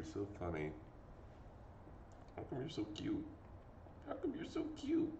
you're so funny? How come you're so cute? How come you're so cute?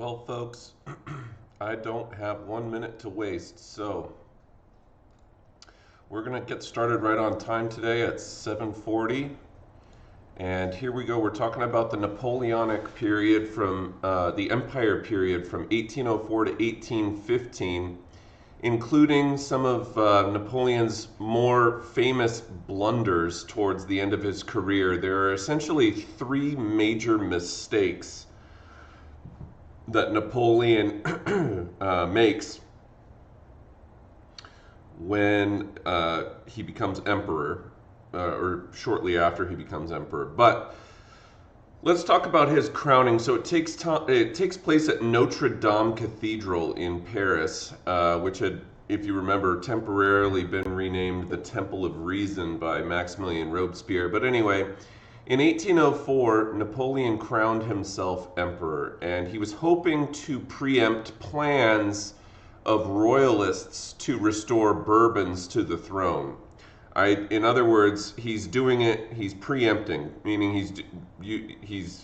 Well, folks, I don't have 1 minute to waste, so we're going to get started right on time today at 7:40. And here we go. We're talking about the Napoleonic period from the Empire period from 1804 to 1815, including some of Napoleon's more famous blunders towards the end of his career. There are essentially three major mistakes that Napoleon makes when he becomes emperor, or shortly after he becomes emperor. But let's talk about his crowning. So it takes place at Notre Dame Cathedral in Paris, which had, if you remember, temporarily been renamed the Temple of Reason by Maximilien Robespierre. But anyway, in 1804, Napoleon crowned himself emperor, and he was hoping to preempt plans of royalists to restore Bourbons to the throne. In other words, he's doing it, he's preempting, meaning he's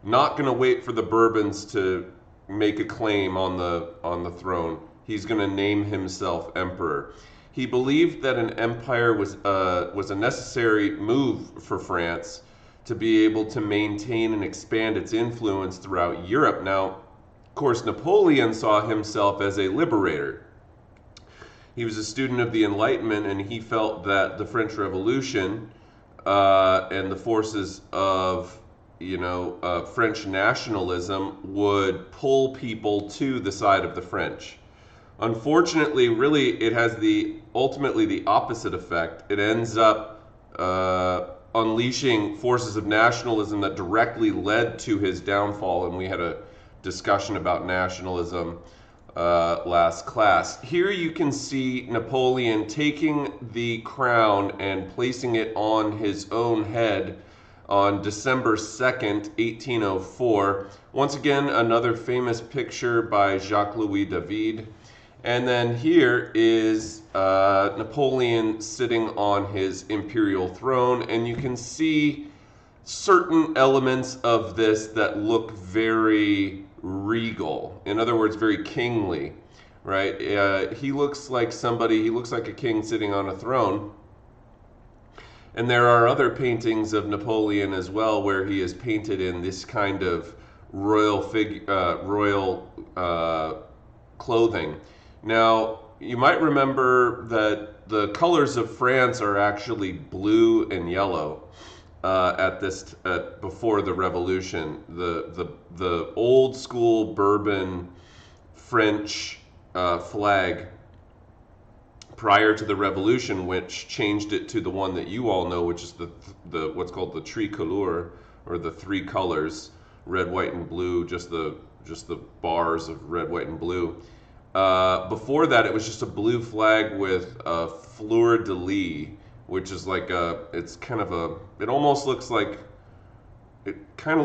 not going to wait for the Bourbons to make a claim on the throne. He's going to name himself emperor. He believed that an empire was a necessary move for France to be able to maintain and expand its influence throughout Europe. Now, of course, Napoleon saw himself as a liberator. He was a student of the Enlightenment, and he felt that the French Revolution and the forces of, French nationalism would pull people to the side of the French. Unfortunately, really, it has ultimately the opposite effect. It ends up unleashing forces of nationalism that directly led to his downfall, and we had a discussion about nationalism last class. Here you can see Napoleon taking the crown and placing it on his own head on December 2nd, 1804. Once again, another famous picture by Jacques-Louis David. And then here is Napoleon sitting on his imperial throne, and you can see certain elements of this that look very regal. In other words, very kingly, right? He looks like a king sitting on a throne. And there are other paintings of Napoleon as well where he is painted in this kind of royal clothing. Now, you might remember that the colors of France are actually blue and yellow. Before the Revolution, the old school Bourbon French flag prior to the Revolution, which changed it to the one that you all know, which is the what's called the tricolore, or the three colors, red, white, and blue, just the bars of red, white, and blue. Before that, it was just a blue flag with a fleur-de-lis, which is like it kind of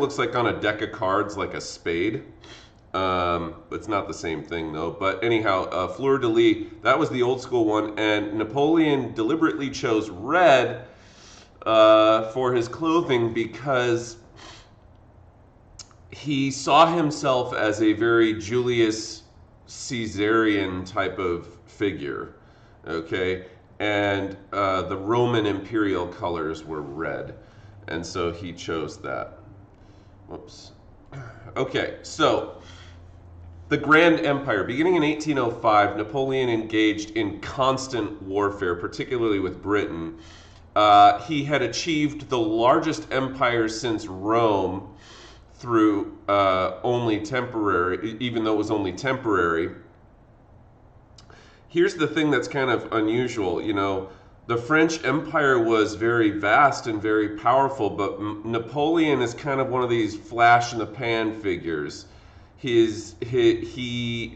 looks like on a deck of cards, like a spade. It's not the same thing though. But anyhow, fleur-de-lis, that was the old school one, and Napoleon deliberately chose red for his clothing because he saw himself as a very Julius Caesarian type of figure, okay? And the Roman imperial colors were red, and so he chose that. Whoops. Okay, so the Grand Empire. Beginning in 1805, Napoleon engaged in constant warfare, particularly with Britain. He had achieved the largest empire since Rome through only temporary, even though it was only temporary. Here's the thing that's kind of unusual, the French Empire was very vast and very powerful, but Napoleon is kind of one of these flash in the pan figures. The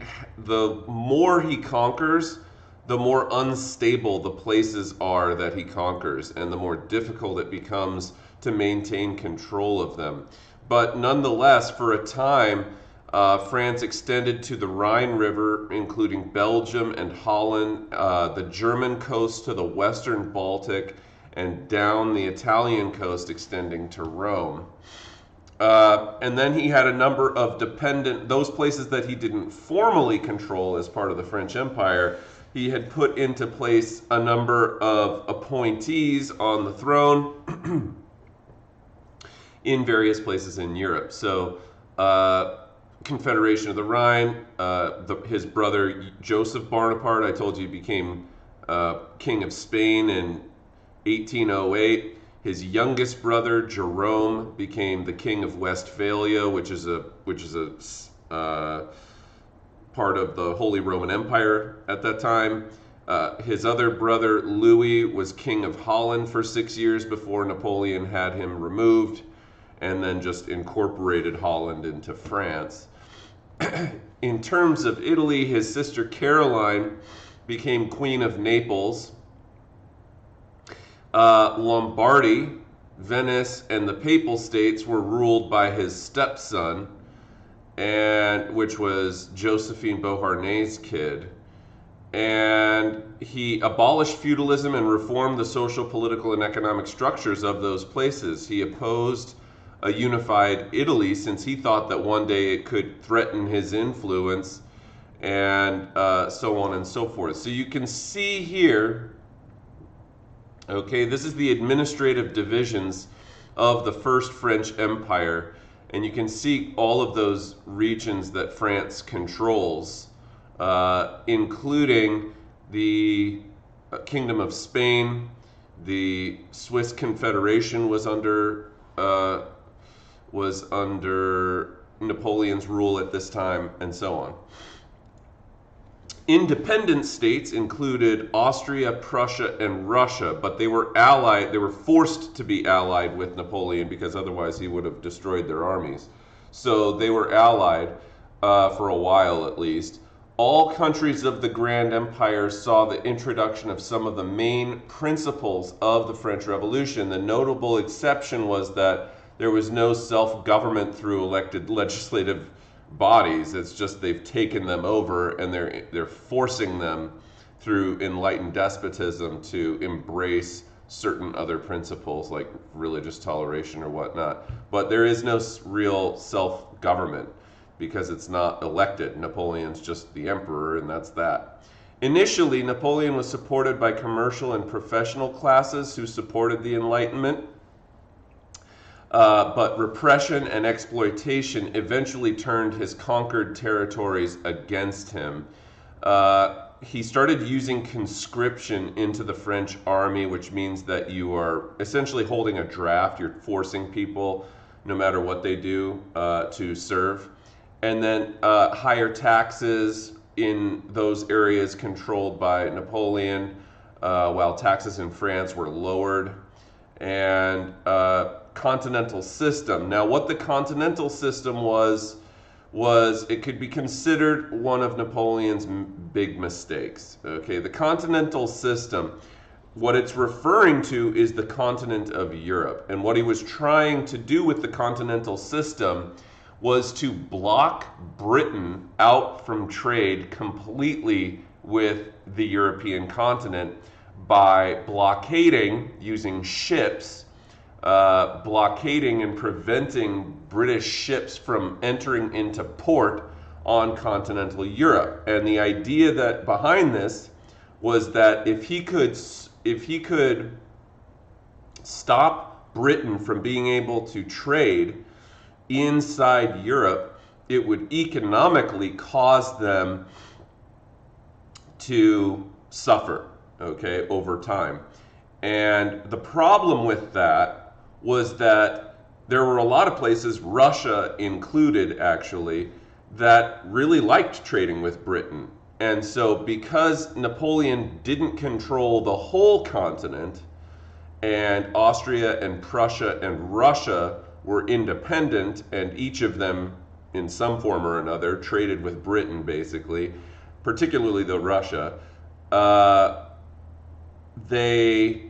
more he conquers, the more unstable the places are that he conquers, and the more difficult it becomes to maintain control of them. But nonetheless, for a time, France extended to the Rhine River, including Belgium and Holland, the German coast to the western Baltic, and down the Italian coast extending to Rome. And then he had a number of dependent, those places that he didn't formally control as part of the French Empire, he had put into place a number of appointees on the throne in various places in Europe. So, Confederation of the Rhine, his brother Joseph Bonaparte, I told you, became King of Spain in 1808. His youngest brother Jerome became the King of Westphalia, which is a part of the Holy Roman Empire at that time. His other brother Louis was King of Holland for 6 years before Napoleon had him removed, and then just incorporated Holland into France. In terms of Italy, his sister Caroline became Queen of Naples. Lombardy, Venice, and the Papal States were ruled by his stepson, which was Josephine Beauharnais' kid. And he abolished feudalism and reformed the social, political, and economic structures of those places. He opposed a unified Italy since he thought that one day it could threaten his influence, and so on and so forth. So you can see here, okay, this is the administrative divisions of the First French Empire, and you can see all of those regions that France controls, including the Kingdom of Spain. The Swiss Confederation was under Napoleon's rule at this time, and so on. Independent states included Austria, Prussia, and Russia, but they were allied. They were forced to be allied with Napoleon because otherwise he would have destroyed their armies. So they were allied for a while at least. All countries of the Grand Empire saw the introduction of some of the main principles of the French Revolution. The notable exception was that there was no self-government through elected legislative bodies. It's just they've taken them over, and they're forcing them through enlightened despotism to embrace certain other principles like religious toleration or whatnot. But there is no real self-government because it's not elected. Napoleon's just the emperor, and that's that. Initially, Napoleon was supported by commercial and professional classes who supported the Enlightenment. But repression and exploitation eventually turned his conquered territories against him. He started using conscription into the French army, which means that you are essentially holding a draft. You're forcing people, no matter what they do, to serve. And then higher taxes in those areas controlled by Napoleon, while taxes in France were lowered. And continental system. Now, what the continental system was it could be considered one of Napoleon's big mistakes. Okay, the continental system, what it's referring to is the continent of Europe. And what he was trying to do with the continental system was to block Britain out from trade completely with the European continent by blockading, using ships, blockading and preventing British ships from entering into port on continental Europe. And the idea that behind this was that if he could stop Britain from being able to trade inside Europe, it would economically cause them to suffer, okay, over time. And the problem with that was that there were a lot of places, Russia included actually, that really liked trading with Britain. And so because Napoleon didn't control the whole continent, and Austria and Prussia and Russia were independent, and each of them in some form or another traded with Britain basically, particularly though Russia, they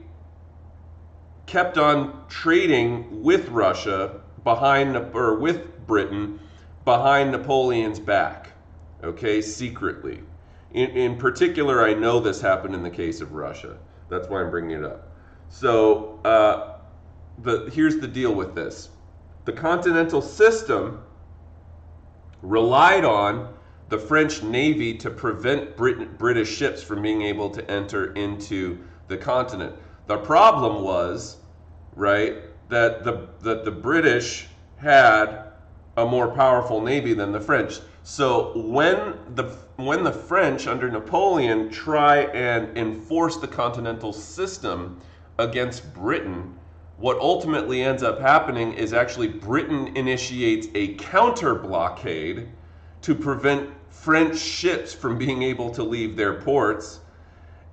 kept on trading with Russia with Britain behind Napoleon's back, okay, secretly. In particular, I know this happened in the case of Russia. That's why I'm bringing it up. So here's the deal with this. the continental system relied on the French Navy to prevent British ships from being able to enter into the continent. The problem was, right, that the British had a more powerful navy than the French. So when the French under Napoleon try and enforce the continental system against Britain, what ultimately ends up happening is actually Britain initiates a counter blockade to prevent French ships from being able to leave their ports.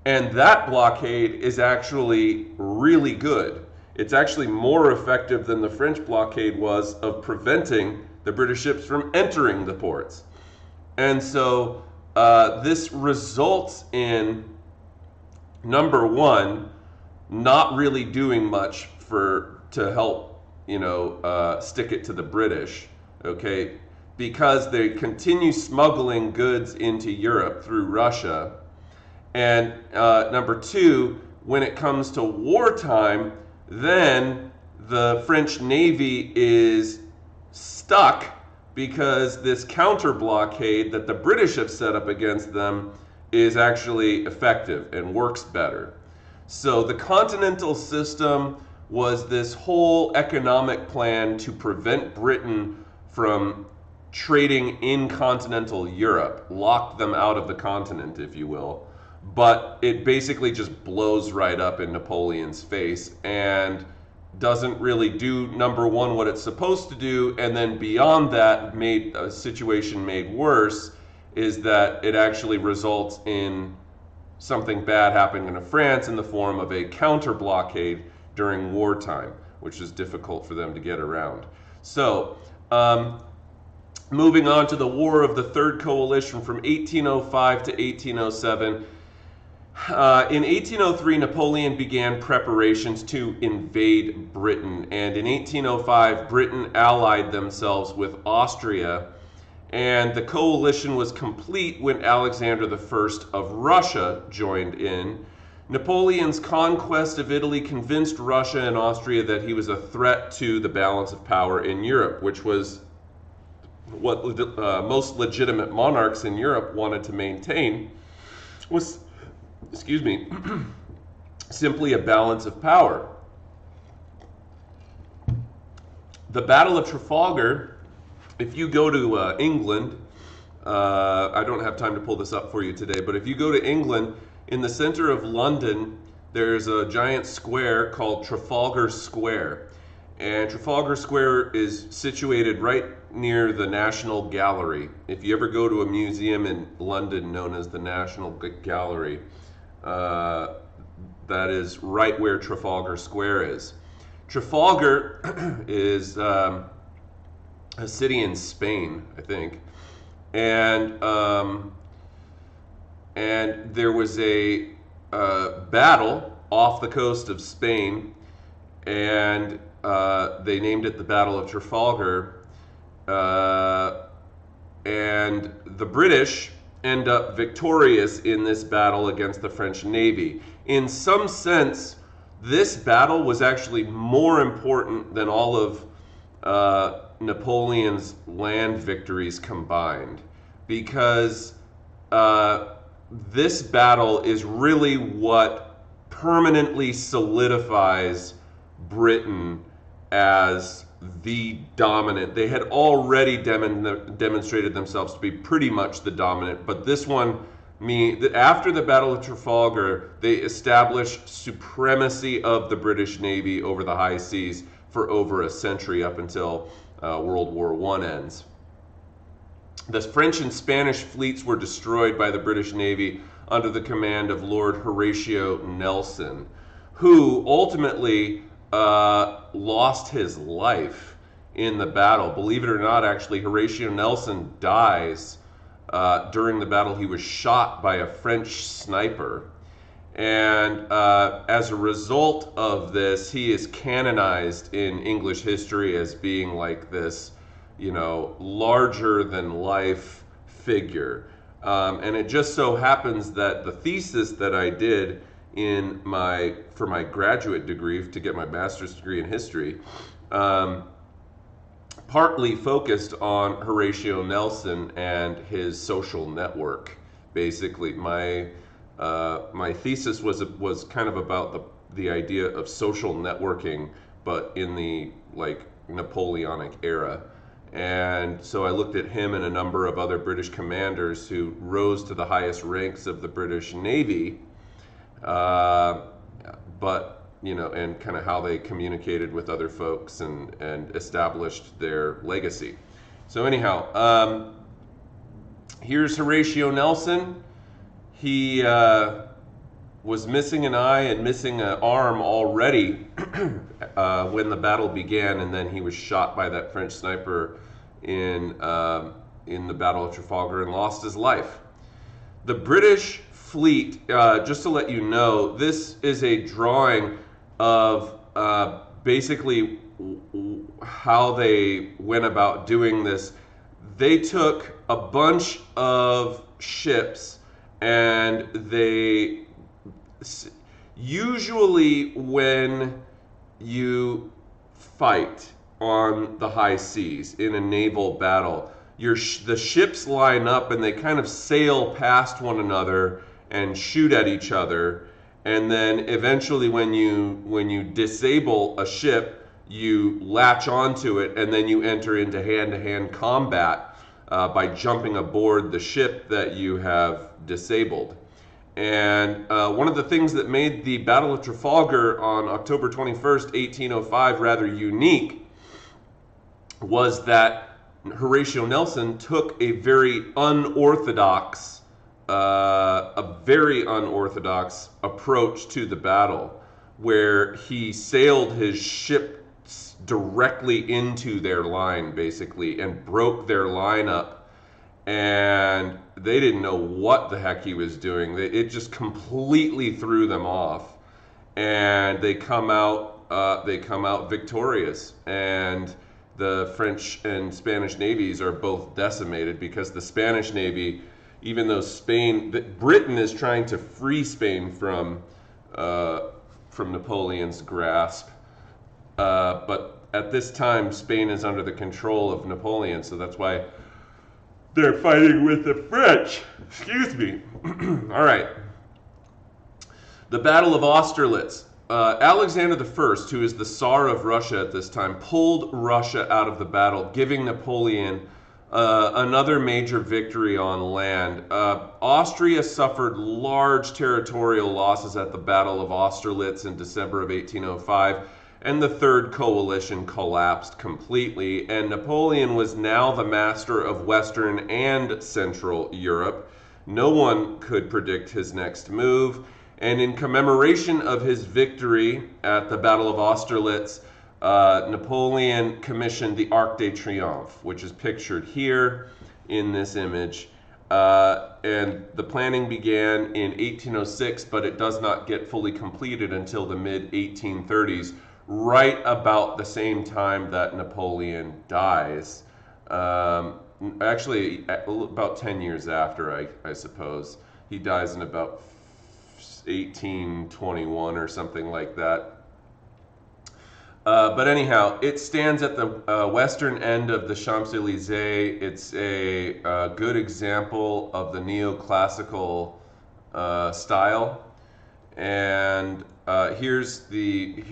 And that blockade is actually really good. It's actually more effective than the French blockade was of preventing the British ships from entering the ports. And so this results in, number one, not really doing much to help, stick it to the British, okay? Because they continue smuggling goods into Europe through Russia. And number two, when it comes to wartime, then the French Navy is stuck because this counter blockade that the British have set up against them is actually effective and works better. So the continental system was this whole economic plan to prevent Britain from trading in continental Europe, lock them out of the continent, if you will. But it basically just blows right up in Napoleon's face and doesn't really do, number one, what it's supposed to do, and then beyond that, made a situation made worse is that it actually results in something bad happening in France in the form of a counter blockade during wartime, which is difficult for them to get around. So, moving on to the War of the Third Coalition from 1805 to 1807. In 1803, Napoleon began preparations to invade Britain, and in 1805, Britain allied themselves with Austria, and the coalition was complete when Alexander I of Russia joined in. Napoleon's conquest of Italy convinced Russia and Austria that he was a threat to the balance of power in Europe, which was what most legitimate monarchs in Europe wanted to maintain, was, simply a balance of power. The Battle of Trafalgar, if you go to England, I don't have time to pull this up for you today, but if you go to England, in the center of London, there's a giant square called Trafalgar Square. And Trafalgar Square is situated right near the National Gallery. If you ever go to a museum in London known as the National Gallery, that is right where Trafalgar Square is. Trafalgar is a city in Spain, I think, and there was a battle off the coast of Spain, and they named it the Battle of Trafalgar, and the British end up victorious in this battle against the French Navy. In some sense, this battle was actually more important than all of Napoleon's land victories combined, because this battle is really what permanently solidifies Britain as the dominant. They had already demonstrated themselves to be pretty much the dominant, but this one, after the Battle of Trafalgar, they established supremacy of the British Navy over the high seas for over a century, up until World War I ends. The French and Spanish fleets were destroyed by the British Navy under the command of Lord Horatio Nelson, who ultimately lost his life in the battle. Believe it or not, actually, Horatio Nelson dies during the battle. He was shot by a French sniper. And as a result of this, he is canonized in English history as being like this, larger than life figure. And it just so happens that the thesis that I did for my graduate degree to get my master's degree in history, partly focused on Horatio Nelson and his social network. Basically, my thesis was kind of about the idea of social networking, but in the like Napoleonic era. And so I looked at him and a number of other British commanders who rose to the highest ranks of the British Navy, but and kind of how they communicated with other folks and established their legacy. So anyhow, here's Horatio Nelson. He was missing an eye and missing an arm already when the battle began, and then he was shot by that French sniper in the Battle of Trafalgar and lost his life. The British fleet, just to let you know, this is a drawing of basically how they went about doing this. They took a bunch of ships and they usually when you fight on the high seas in a naval battle, the ships line up and they kind of sail past one another and shoot at each other, and then eventually when you disable a ship, you latch onto it and then you enter into hand-to-hand combat by jumping aboard the ship that you have disabled. And one of the things that made the Battle of Trafalgar on October 21st, 1805 rather unique was that Horatio Nelson took a very unorthodox approach to the battle, where he sailed his ships directly into their line, basically, and broke their line up. And they didn't know what the heck he was doing. It just completely threw them off, and they come out victorious. And the French and Spanish navies are both decimated because the Spanish navy, even though Britain is trying to free Spain from Napoleon's grasp, but at this time Spain is under the control of Napoleon, so that's why they're fighting with the French. Excuse me. All right. The Battle of Austerlitz. Alexander I, who is the Tsar of Russia at this time, pulled Russia out of the battle, giving Napoleon another major victory on land. Austria suffered large territorial losses at the Battle of Austerlitz in December of 1805, and the Third Coalition collapsed completely, and Napoleon was now the master of Western and Central Europe. No one could predict his next move, and in commemoration of his victory at the Battle of Austerlitz, Napoleon commissioned the Arc de Triomphe, which is pictured here in this image. And the planning began in 1806, but it does not get fully completed until the mid-1830s, right about the same time that Napoleon dies. Actually, about 10 years after, I suppose. He dies in about 1821 or something like that. But anyhow, it stands at the western end of the Champs-Élysées. It's a good example of the neoclassical style. And here's the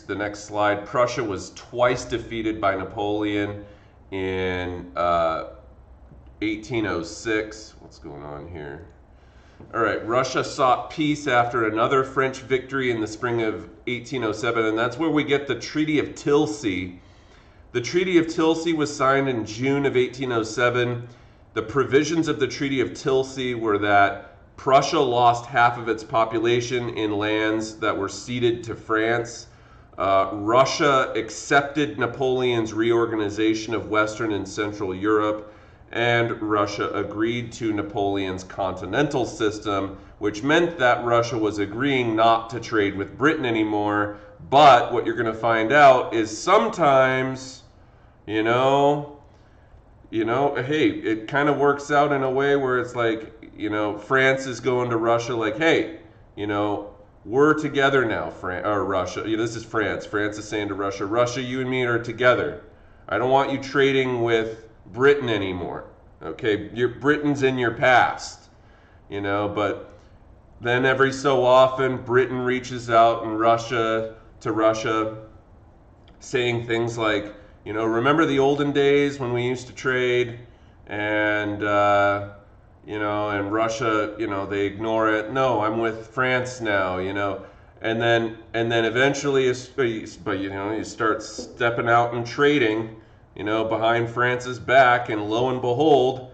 next slide. Prussia was twice defeated by Napoleon in 1806. What's going on here? All right, Russia sought peace after another French victory in the spring of 1807, and that's where we get the Treaty of Tilsit. The Treaty of Tilsit was signed in June of 1807. The provisions of the Treaty of Tilsit were that Prussia lost half of its population in lands that were ceded to France. Russia accepted Napoleon's reorganization of Western and Central Europe, and Russia agreed to Napoleon's continental system, which meant that Russia was agreeing not to trade with Britain anymore. But what you're going to find out is sometimes, hey, it kind of works out in a way where it's like, France is going to Russia like, hey, we're together now, Russia. This is France. France is saying to Russia, you and me are together. I don't want you trading with Britain anymore. Okay, Britain's in your past, you know, but then every so often Britain reaches out and Russia saying things like, you know, remember the olden days when we used to trade, and you know, and Russia, you know, they ignore it. No, I'm with France now, you know, and then eventually, but you know, you start stepping out and trading, you know, behind France's back, and lo and behold,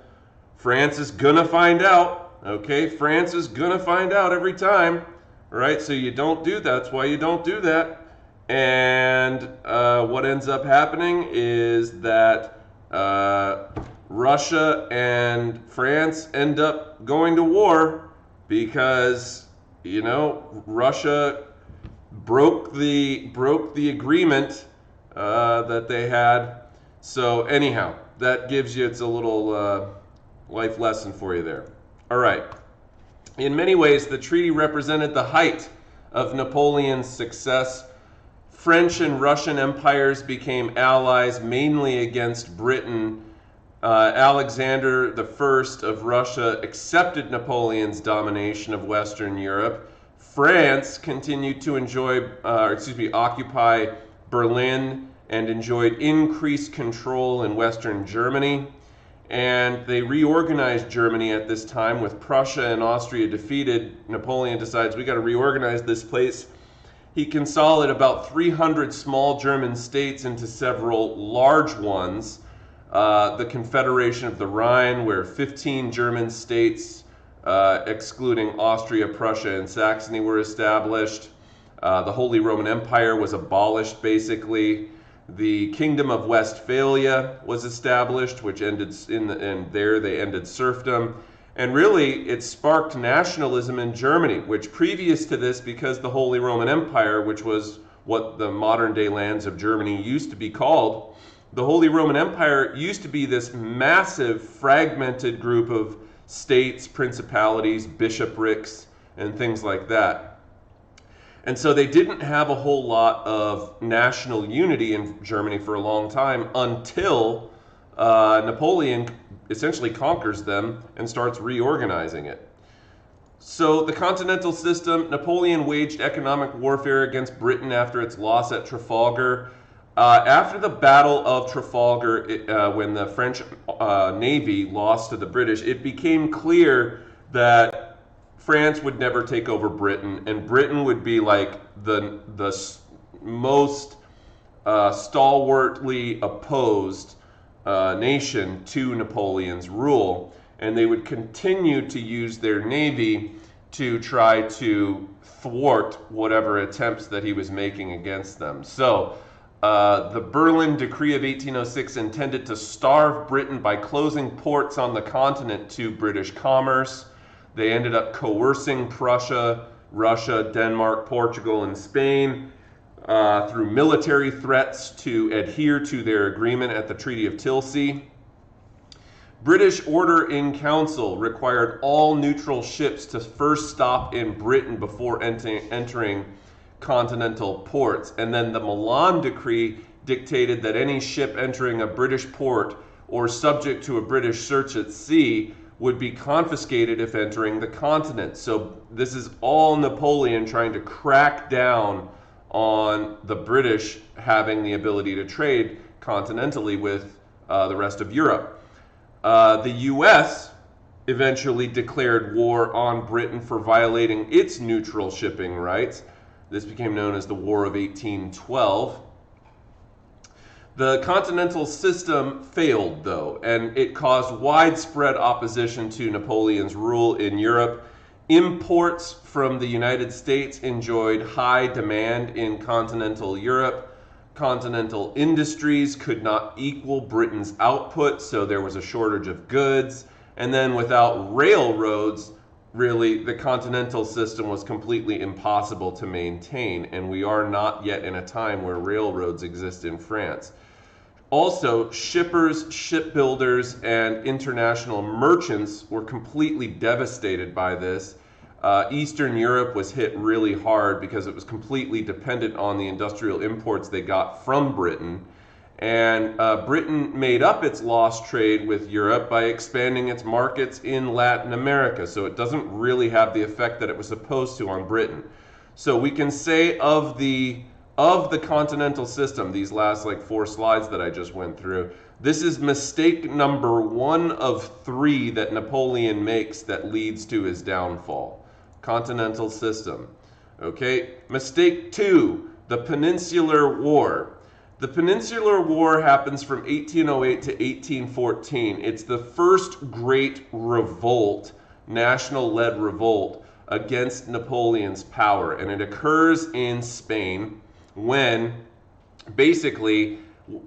France is gonna find out. Okay, France is gonna find out every time, right? So you don't do that. That's why you don't do that. And what ends up happening is that Russia and France end up going to war because, you know, Russia broke the agreement that they had. So anyhow, that gives you, it's a little life lesson for you there. All right. In many ways, the treaty represented the height of Napoleon's success. French and Russian empires became allies mainly against Britain. Alexander I of Russia accepted Napoleon's domination of Western Europe. France continued to occupy Berlin and enjoyed increased control in Western Germany. And they reorganized Germany at this time with Prussia and Austria defeated. Napoleon decides we got to reorganize this place. He consolidated about 300 small German states into several large ones. The Confederation of the Rhine, where 15 German states, excluding Austria, Prussia, and Saxony, were established. The Holy Roman Empire was abolished, basically. The Kingdom of Westphalia was established, which ended they ended serfdom. And really, it sparked nationalism in Germany, which previous to this, because the Holy Roman Empire, which was what the modern-day lands of Germany used to be called, the Holy Roman Empire used to be this massive, fragmented group of states, principalities, bishoprics, and things like that. And so they didn't have a whole lot of national unity in Germany for a long time until Napoleon essentially conquers them and starts reorganizing it. So the continental system, Napoleon waged economic warfare against Britain after its loss at Trafalgar. After the Battle of Trafalgar, when the French Navy lost to the British, it became clear that France would never take over Britain, and Britain would be like the most stalwartly opposed nation to Napoleon's rule, and they would continue to use their navy to try to thwart whatever attempts that he was making against them. So the Berlin Decree of 1806 intended to starve Britain by closing ports on the continent to British commerce. They ended up coercing Prussia, Russia, Denmark, Portugal, and Spain through military threats to adhere to their agreement at the Treaty of Tilsit. British Order in Council required all neutral ships to first stop in Britain before entering continental ports. And then the Milan Decree dictated that any ship entering a British port or subject to a British search at sea would be confiscated if entering the continent. So this is all Napoleon trying to crack down on the British having the ability to trade continentally with the rest of Europe. The US eventually declared war on Britain for violating its neutral shipping rights. This became known as the War of 1812. The continental system failed, though, and it caused widespread opposition to Napoleon's rule in Europe. Imports from the United States enjoyed high demand in continental Europe. Continental industries could not equal Britain's output, so there was a shortage of goods. And then without railroads, really, the continental system was completely impossible to maintain, and we are not yet in a time where railroads exist in France. Also, shippers, shipbuilders, and international merchants were completely devastated by this. Eastern Europe was hit really hard because it was completely dependent on the industrial imports they got from Britain. And Britain made up its lost trade with Europe by expanding its markets in Latin America. So it doesn't really have the effect that it was supposed to on Britain. So we can say of the continental system, these last like 4 slides that I just went through, this is mistake number 1 of 3 that Napoleon makes that leads to his downfall. Continental system. Okay, mistake 2, the Peninsular War. The Peninsular War happens from 1808 to 1814. It's the first great revolt, national-led revolt, against Napoleon's power. And it occurs in Spain when basically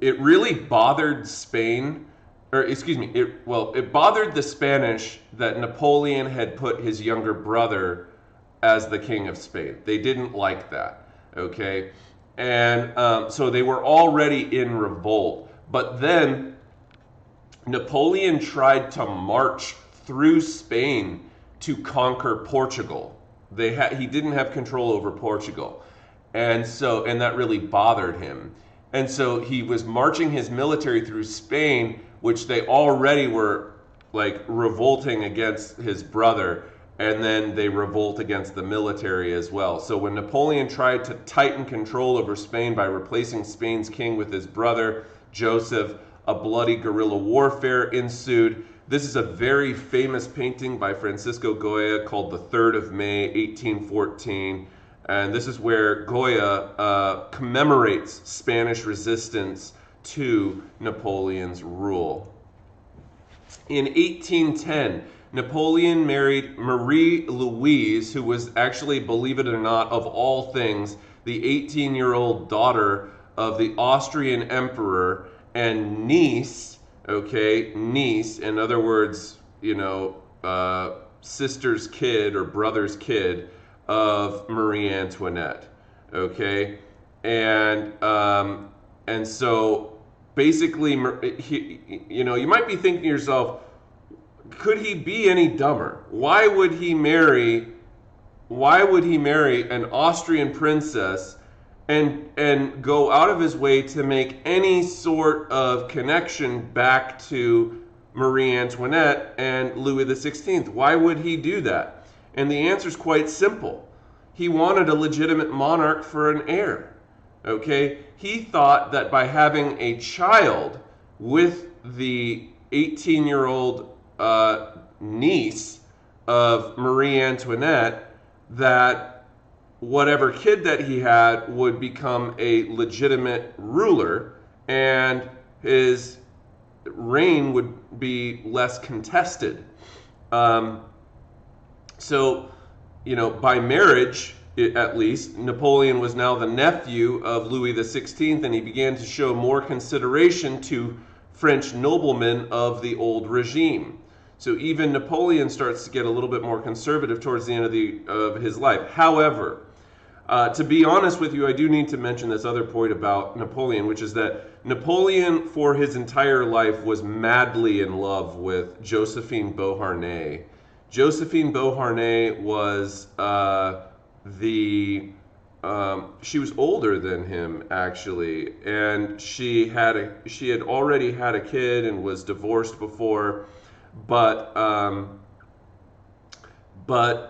it really bothered Spain, or excuse me, it bothered the Spanish that Napoleon had put his younger brother as the king of Spain. They didn't like that, okay? And so they were already in revolt. But then Napoleon tried to march through Spain to conquer Portugal. He didn't have control over Portugal. And that really bothered him. And so he was marching his military through Spain, which they already were like revolting against his brother. And then they revolt against the military as well. So when Napoleon tried to tighten control over Spain by replacing Spain's king with his brother, Joseph, a bloody guerrilla warfare ensued. This is a very famous painting by Francisco Goya called The 3rd of May, 1814. And this is where Goya commemorates Spanish resistance to Napoleon's rule. In 1810, Napoleon married Marie Louise, who was actually, believe it or not, of all things, the 18-year-old daughter of the Austrian emperor and niece, okay, niece, in other words, sister's kid or brother's kid of Marie Antoinette, okay? And so basically, you might be thinking to yourself, could he be any dumber? Why would he marry an Austrian princess and go out of his way to make any sort of connection back to Marie Antoinette and Louis XVI? Why would he do that? And the answer is quite simple. He wanted a legitimate monarch for an heir. Okay? He thought that by having a child with the 18-year-old niece of Marie Antoinette, that whatever kid that he had would become a legitimate ruler and his reign would be less contested. By marriage, at least, Napoleon was now the nephew of Louis XVI, and he began to show more consideration to French noblemen of the old regime. So even Napoleon starts to get a little bit more conservative towards the end of his life. However, to be honest with you, I do need to mention this other point about Napoleon, which is that Napoleon, for his entire life, was madly in love with Josephine Beauharnais. Josephine Beauharnais was she was older than him, actually, and she had already had a kid and was divorced before, but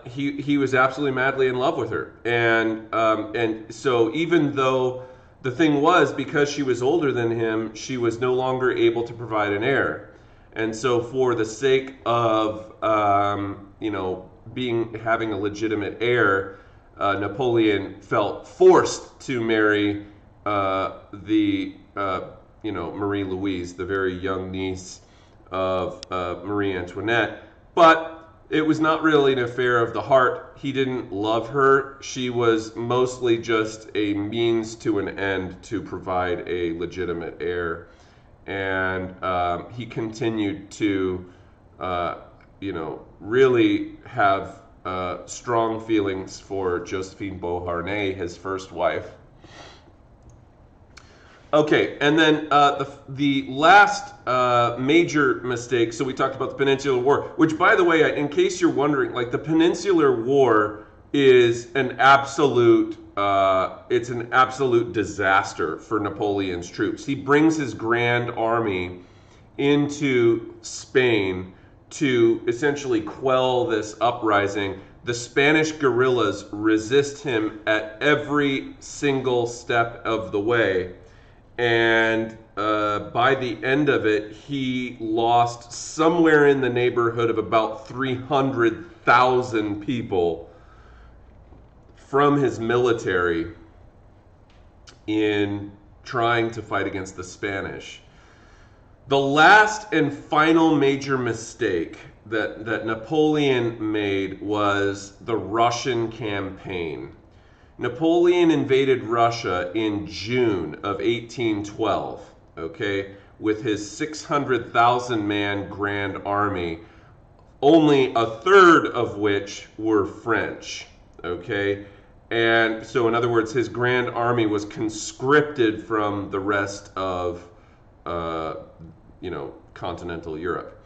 he was absolutely madly in love with her, and so even though the thing was, because she was older than him, she was no longer able to provide an heir, and so for the sake of having a legitimate heir, Napoleon felt forced to marry Marie Louise, the very young niece of Marie Antoinette. But it was not really an affair of the heart. He didn't love her. She was mostly just a means to an end to provide a legitimate heir. And he continued to, really have strong feelings for Josephine Beauharnais, his first wife. Okay, and then the last major mistake, so we talked about the Peninsular War, which, by the way, in case you're wondering, like, the Peninsular War is an absolute it's an absolute disaster for Napoleon's troops. He brings his grand army into Spain to essentially quell this uprising. The Spanish guerrillas resist him at every single step of the way. And by the end of it, he lost somewhere in the neighborhood of about 300,000 people from his military in trying to fight against the Spanish. The last and final major mistake that Napoleon made was the Russian campaign. Napoleon invaded Russia in June of 1812, okay, with his 600,000 man grand army, only a third of which were French, okay? And so in other words, his grand army was conscripted from the rest of continental Europe.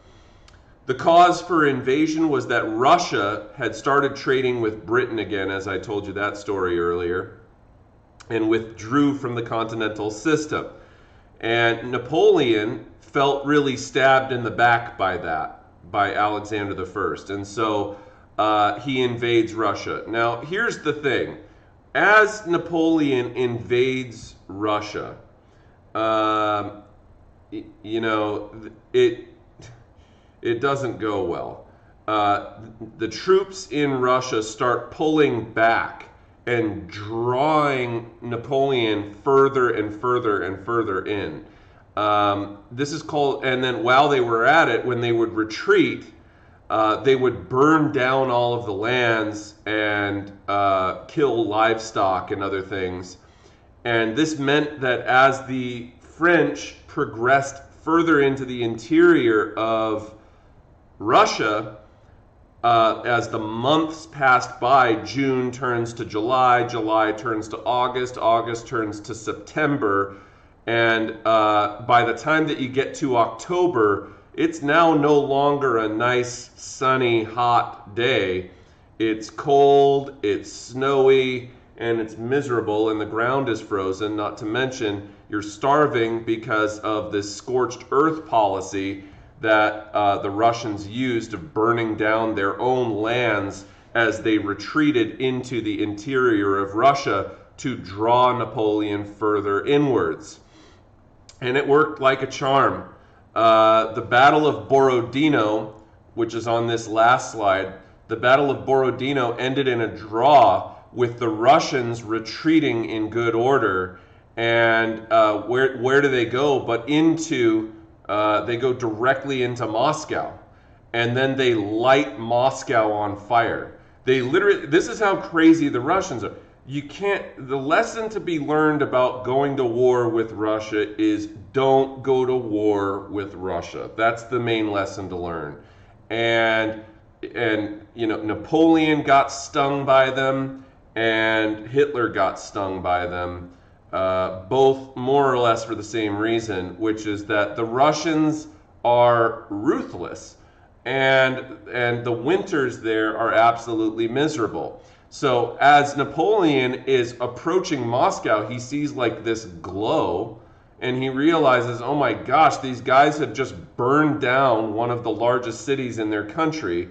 The cause for invasion was that Russia had started trading with Britain again, as I told you that story earlier, and withdrew from the continental system. And Napoleon felt really stabbed in the back by that, by Alexander I. And so he invades Russia. Now, here's the thing. As Napoleon invades Russia, it doesn't go well. The troops in Russia start pulling back and drawing Napoleon further and further and further in. This is called, and then while they were at it, when they would retreat, they would burn down all of the lands and kill livestock and other things. And this meant that as the French progressed further into the interior of Russia, as the months passed by, June turns to July, July turns to August, August turns to September, and by the time that you get to October, it's now no longer a nice, sunny, hot day. It's cold, it's snowy, and it's miserable, and the ground is frozen, not to mention you're starving because of this scorched earth policy that the Russians used of burning down their own lands as they retreated into the interior of Russia to draw Napoleon further inwards. And it worked like a charm. The Battle of Borodino, which is on this last slide, the Battle of Borodino ended in a draw with the Russians retreating in good order. And where do they go but into they go directly into Moscow, and then they light Moscow on fire. They literally, this is how crazy the Russians are. You can't, the lesson to be learned about going to war with Russia is don't go to war with Russia. That's the main lesson to learn. And Napoleon got stung by them, and Hitler got stung by them. Both more or less for the same reason, which is that the Russians are ruthless, and the winters there are absolutely miserable. So as Napoleon is approaching Moscow, he sees like this glow, and he realizes, oh my gosh, these guys have just burned down one of the largest cities in their country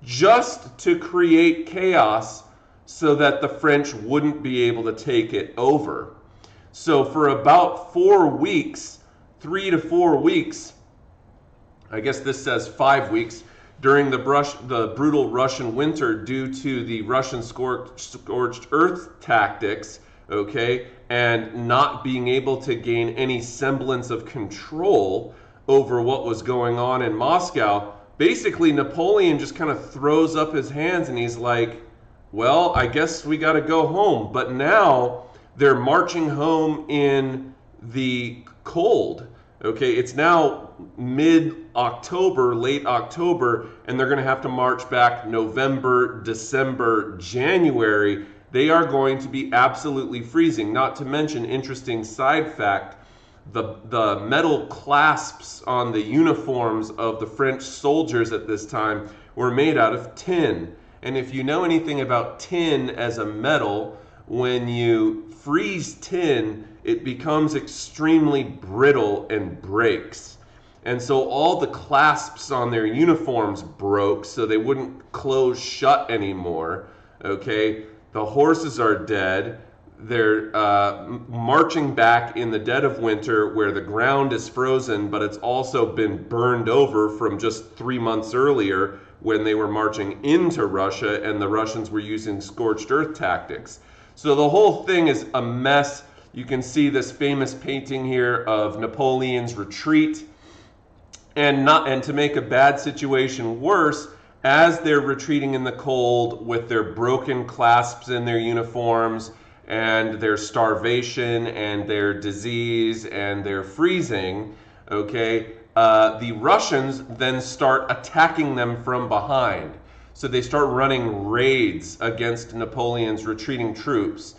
just to create chaos so that the French wouldn't be able to take it over. So for about 4 weeks, 3 to 4 weeks, I guess this says 5 weeks, during the brutal Russian winter due to the Russian scorched earth tactics, okay, and not being able to gain any semblance of control over what was going on in Moscow, basically Napoleon just kind of throws up his hands and he's like, well, I guess we got to go home. But now they're marching home in the cold. Okay, it's now mid-October, late October, and they're going to have to march back November, December, January. They are going to be absolutely freezing. Not to mention, interesting side fact, the metal clasps on the uniforms of the French soldiers at this time were made out of tin. And if you know anything about tin as a metal, when you freeze tin, it becomes extremely brittle and breaks. And so all the clasps on their uniforms broke, so they wouldn't close shut anymore. Okay, the horses are dead. They're marching back in the dead of winter where the ground is frozen, but it's also been burned over from just 3 months earlier when they were marching into Russia and the Russians were using scorched earth tactics. So the whole thing is a mess. You can see this famous painting here of Napoleon's retreat. And to make a bad situation worse, as they're retreating in the cold with their broken clasps in their uniforms and their starvation and their disease and their freezing, okay, the Russians then start attacking them from behind. So they start running raids against Napoleon's retreating troops.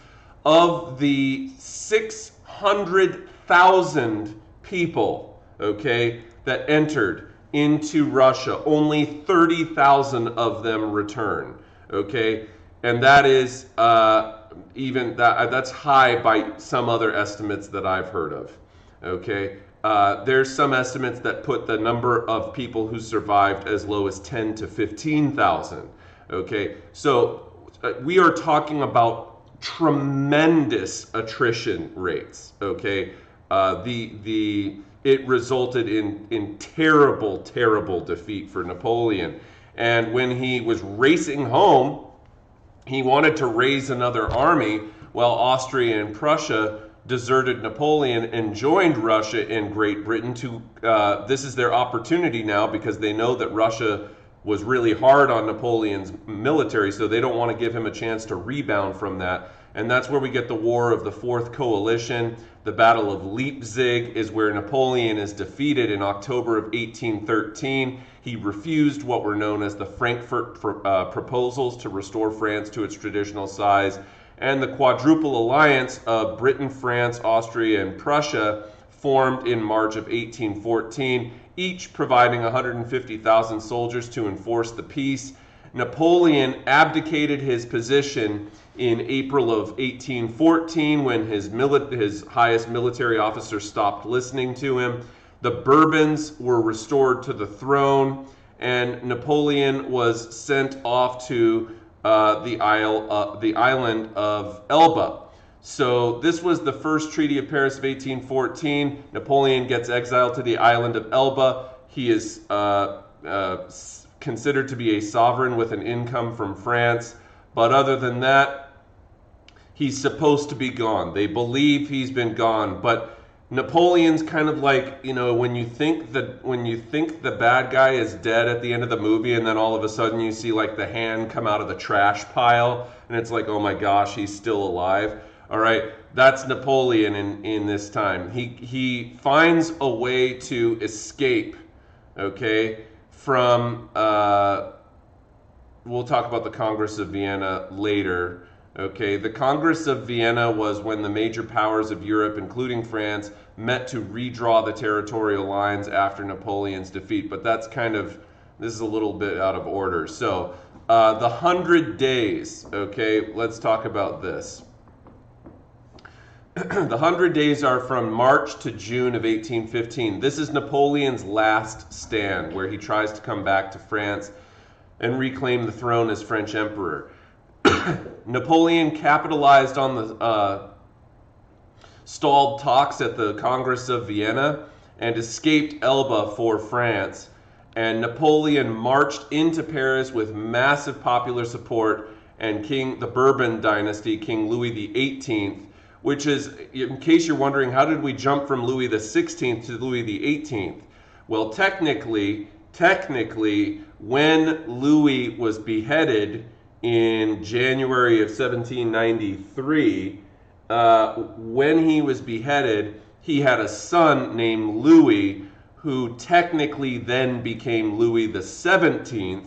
Of the 600,000 people, okay, that entered into Russia, only 30,000 of them return, okay? And that is that's high by some other estimates that I've heard of, okay? There's some estimates that put the number of people who survived as low as 10 to 15,000, okay? So we are talking about tremendous attrition rates, okay? It resulted in terrible, terrible defeat for Napoleon. And when he was racing home, he wanted to raise another army while Austria and Prussia deserted Napoleon and joined Russia and Great Britain to, this is their opportunity now because they know that Russia was really hard on Napoleon's military, so they don't want to give him a chance to rebound from that. And that's where we get the War of the Fourth Coalition. The Battle of Leipzig is where Napoleon is defeated in October of 1813. He refused what were known as the Frankfurt proposals to restore France to its traditional size. And the Quadruple Alliance of Britain, France, Austria, and Prussia formed in March of 1814, each providing 150,000 soldiers to enforce the peace. Napoleon abdicated his position in April of 1814 when his highest military officer stopped listening to him. The Bourbons were restored to the throne, and Napoleon was sent off to the island of Elba. So this was the first Treaty of Paris of 1814. Napoleon gets exiled to the island of Elba. He is considered to be a sovereign with an income from France. But other than that, he's supposed to be gone. They believe he's been gone. But Napoleon's kind of like, you know, when you think the bad guy is dead at the end of the movie, and then all of a sudden you see like the hand come out of the trash pile, and it's like, oh my gosh, he's still alive. All right, that's Napoleon in this time. He finds a way to escape, okay, from, we'll talk about the Congress of Vienna later. Okay, the Congress of Vienna was when the major powers of Europe, including France, met to redraw the territorial lines after Napoleon's defeat. But that's this is a little bit out of order. So, the 100 days, okay, let's talk about this. The 100 days are from March to June of 1815. This is Napoleon's last stand, where he tries to come back to France and reclaim the throne as French emperor. Napoleon capitalized on the stalled talks at the Congress of Vienna and escaped Elba for France. And Napoleon marched into Paris with massive popular support, and the Bourbon dynasty, King Louis XVIII, which is, in case you're wondering, how did we jump from Louis XVI to Louis XVIII? Well, technically, when Louis was beheaded in January of 1793, when he was beheaded, he had a son named Louis, who technically then became Louis XVII,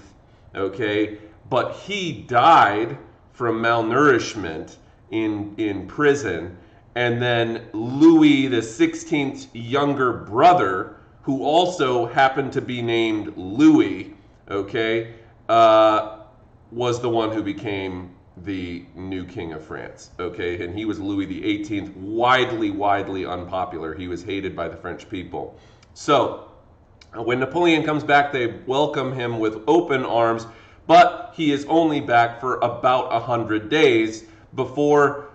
okay, but he died from malnourishment in prison. And then Louis XVI's younger brother, who also happened to be named Louis, okay, was the one who became the new king of France. Okay, and he was Louis the 18th, widely unpopular. He was hated by the French people. So when Napoleon comes back, they welcome him with open arms, but he is only back for about 100 days before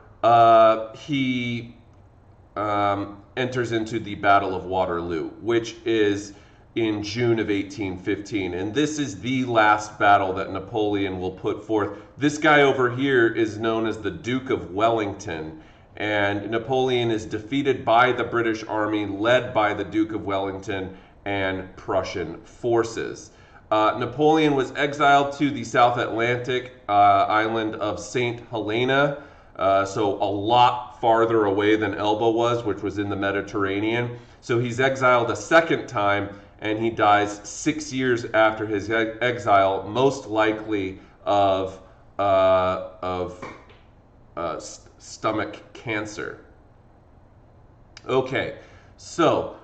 he enters into the Battle of Waterloo, which is in June of 1815. And this is the last battle that Napoleon will put forth. This guy over here is known as the Duke of Wellington. And Napoleon is defeated by the British army led by the Duke of Wellington and Prussian forces. Napoleon was exiled to the South Atlantic island of St. Helena, so a lot farther away than Elba was, which was in the Mediterranean. So he's exiled a second time, and he dies 6 years after his exile, most likely of stomach cancer. Okay, so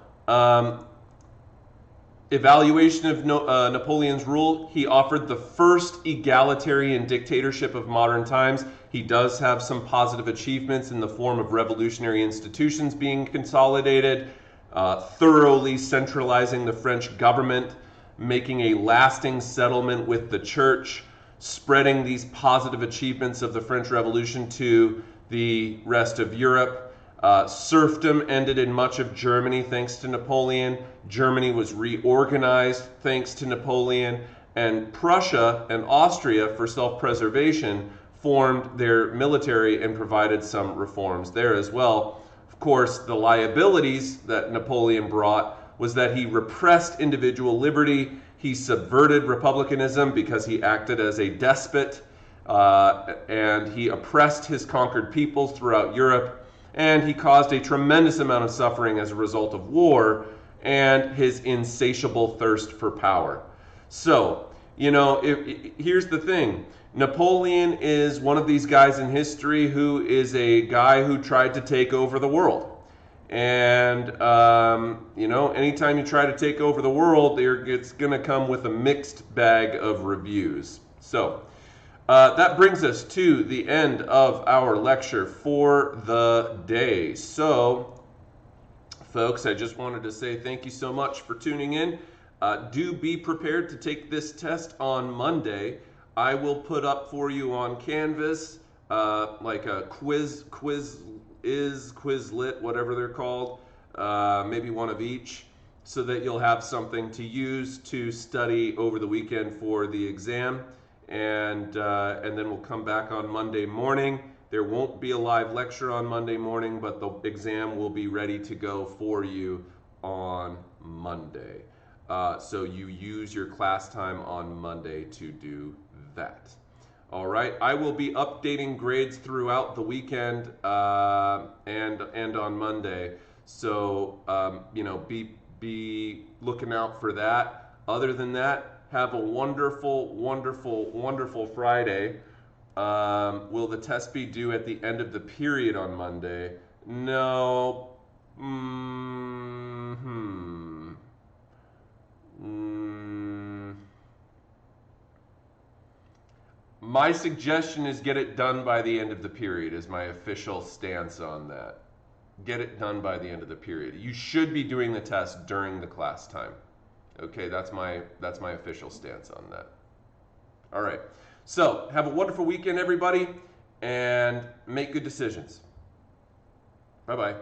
evaluation of Napoleon's rule. He offered the first egalitarian dictatorship of modern times. He does have some positive achievements in the form of revolutionary institutions being consolidated, thoroughly centralizing the French government, making a lasting settlement with the church, spreading these positive achievements of the French Revolution to the rest of Europe. Serfdom ended in much of Germany thanks to Napoleon. Germany was reorganized thanks to Napoleon. And Prussia and Austria, for self-preservation, formed their military and provided some reforms there as well. Of course, the liabilities that Napoleon brought was that he repressed individual liberty, he subverted republicanism because he acted as a despot, and he oppressed his conquered peoples throughout Europe, and he caused a tremendous amount of suffering as a result of war and his insatiable thirst for power. So, you know, here's the thing. Napoleon is one of these guys in history who is a guy who tried to take over the world. And, you know, anytime you try to take over the world, it's going to come with a mixed bag of reviews. So, that brings us to the end of our lecture for the day. So, folks, I just wanted to say thank you so much for tuning in. Do be prepared to take this test on Monday. I will put up for you on Canvas like a Quizlet, whatever they're called, maybe one of each, so that you'll have something to use to study over the weekend for the exam. And then we'll come back on Monday morning. There won't be a live lecture on Monday morning, but the exam will be ready to go for you on Monday. So you use your class time on Monday to do that. All right, I will be updating grades throughout the weekend and on Monday. So you know, be looking out for that. Other than that, have a wonderful, wonderful, wonderful Friday. Will the test be due at the end of the period on Monday? No. My suggestion is get it done by the end of the period is my official stance on that. Get it done by the end of the period. You should be doing the test during the class time. Okay, that's my official stance on that. All right. So, have a wonderful weekend, everybody, and make good decisions. Bye-bye.